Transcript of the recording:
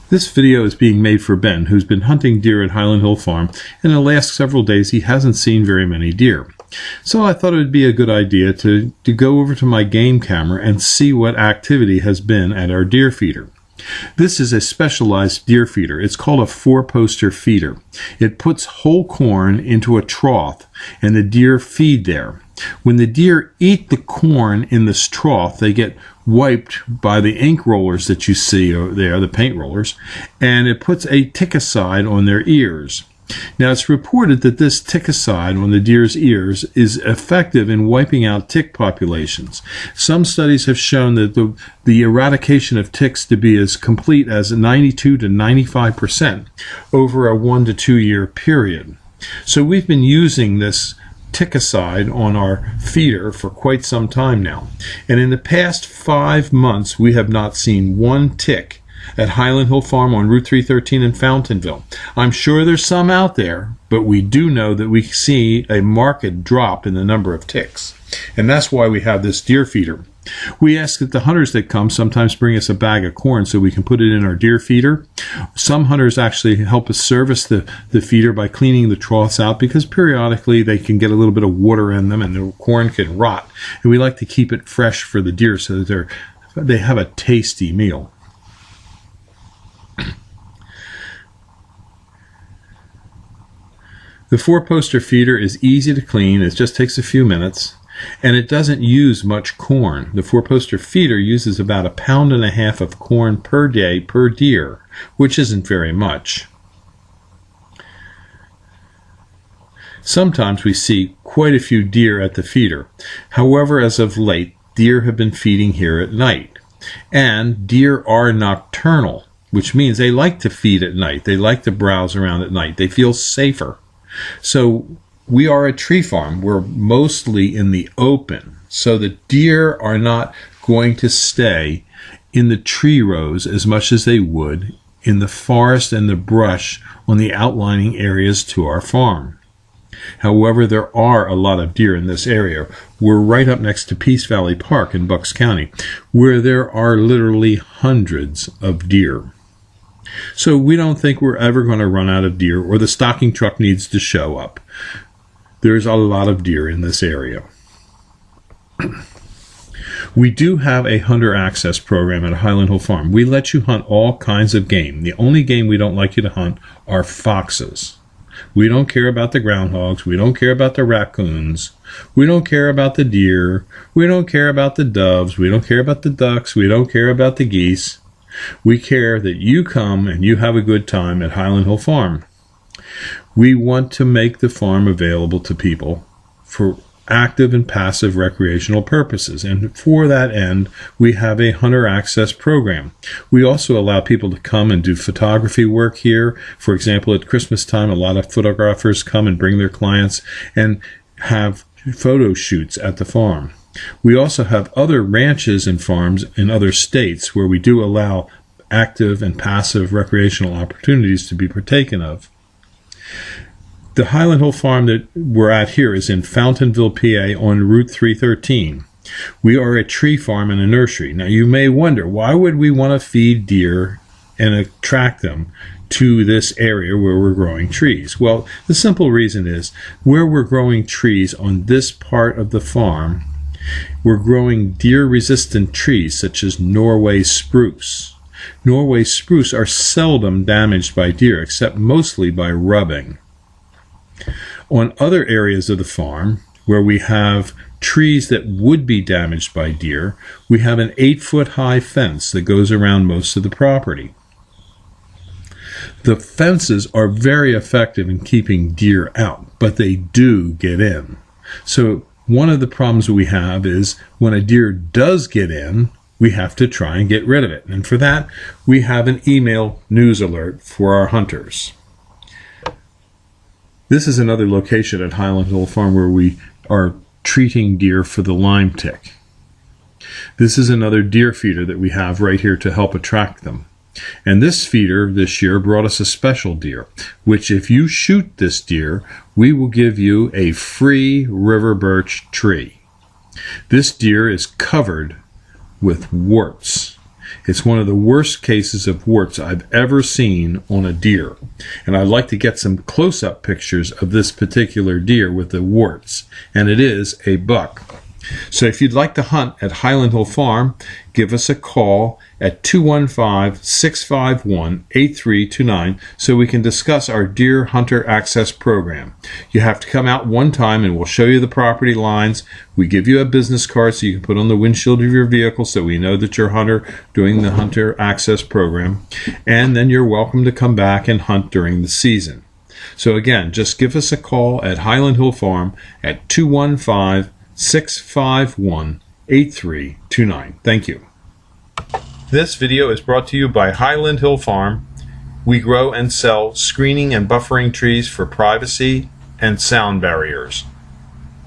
This video is being made for Ben, who's been hunting deer at Highland Hill Farm, and in the last several days he hasn't seen very many deer. So I thought it would be a good idea to go over to my game camera and see what activity has been at our deer feeder. This is a specialized deer feeder. It's called a 4-poster feeder. It puts whole corn into a trough and the deer feed there. When the deer eat the corn in this trough, they get wiped by the ink rollers that you see over there, the paint rollers, and it puts a ticicide on their ears. Now, it's reported that this ticicide on the deer's ears is effective in wiping out tick populations. Some studies have shown that the eradication of ticks to be as complete as 92 to 95% over a 1 to 2 year period. So we've been using this ticicide on our feeder for quite some time now. And in the past 5 months, we have not seen one tick at Highland Hill Farm on Route 313 in Fountainville. I'm sure there's some out there, but we do know that we see a marked drop in the number of ticks. And that's why we have this deer feeder. We ask that the hunters that come sometimes bring us a bag of corn so we can put it in our deer feeder. Some hunters actually help us service the feeder by cleaning the troughs out, because periodically they can get a little bit of water in them and the corn can rot. And we like to keep it fresh for the deer so that they have a tasty meal. The 4-poster feeder is easy to clean. It just takes a few minutes, and it doesn't use much corn. The 4-poster feeder uses about 1.5 pounds of corn per day per deer, which isn't very much. Sometimes we see quite a few deer at the feeder. However, as of late, deer have been feeding here at night. And deer are nocturnal, which means they like to feed at night. They like to browse around at night. They feel safer. So we are a tree farm. We're mostly in the open. So the deer are not going to stay in the tree rows as much as they would in the forest and the brush on the outlining areas to our farm. However, there are a lot of deer in this area. We're right up next to Peace Valley Park in Bucks County, where there are literally hundreds of deer. So we don't think we're ever going to run out of deer, or the stocking truck needs to show up. There's a lot of deer in this area. We do have a hunter access program at Highland Hill Farm. We let you hunt all kinds of game. The only game we don't like you to hunt are foxes. We don't care about the groundhogs. We don't care about the raccoons. We don't care about the deer. We don't care about the doves. We don't care about the ducks. We don't care about the geese. We care that you come and you have a good time at Highland Hill Farm. We want to make the farm available to people for active and passive recreational purposes. And for that end, we have a hunter access program. We also allow people to come and do photography work here. For example, at Christmas time, a lot of photographers come and bring their clients and have photo shoots at the farm. We also have other ranches and farms in other states where we do allow active and passive recreational opportunities to be partaken of. The Highland Hill Farm that we're at here is in Fountainville, PA on Route 313. We are a tree farm and a nursery. Now you may wonder, why would we want to feed deer and attract them to this area where we're growing trees? Well, the simple reason is, where we're growing trees on this part of the farm, we're growing deer-resistant trees such as Norway spruce. Norway spruce are seldom damaged by deer, except mostly by rubbing. On other areas of the farm, where we have trees that would be damaged by deer, we have an 8-foot-high fence that goes around most of the property. The fences are very effective in keeping deer out, but they do get in. So one of the problems we have is when a deer does get in, we have to try and get rid of it. And for that, we have an email news alert for our hunters. This is another location at Highland Hill Farm where we are treating deer for the Lyme tick. This is another deer feeder that we have right here to help attract them. And this feeder this year brought us a special deer, which if you shoot this deer, we will give you a free river birch tree. This deer is covered with warts. It's one of the worst cases of warts I've ever seen on a deer. And I'd like to get some close-up pictures of this particular deer with the warts. And it is a buck. So if you'd like to hunt at Highland Hill Farm, give us a call at 215-651-8329 so we can discuss our Deer Hunter Access Program. You have to come out one time and we'll show you the property lines. We give you a business card so you can put on the windshield of your vehicle so we know that you're a hunter doing the Hunter Access Program. And then you're welcome to come back and hunt during the season. So again, just give us a call at Highland Hill Farm at 215-651-8329. Thank you. This video is brought to you by Highland Hill Farm. We grow and sell screening and buffering trees for privacy and sound barriers.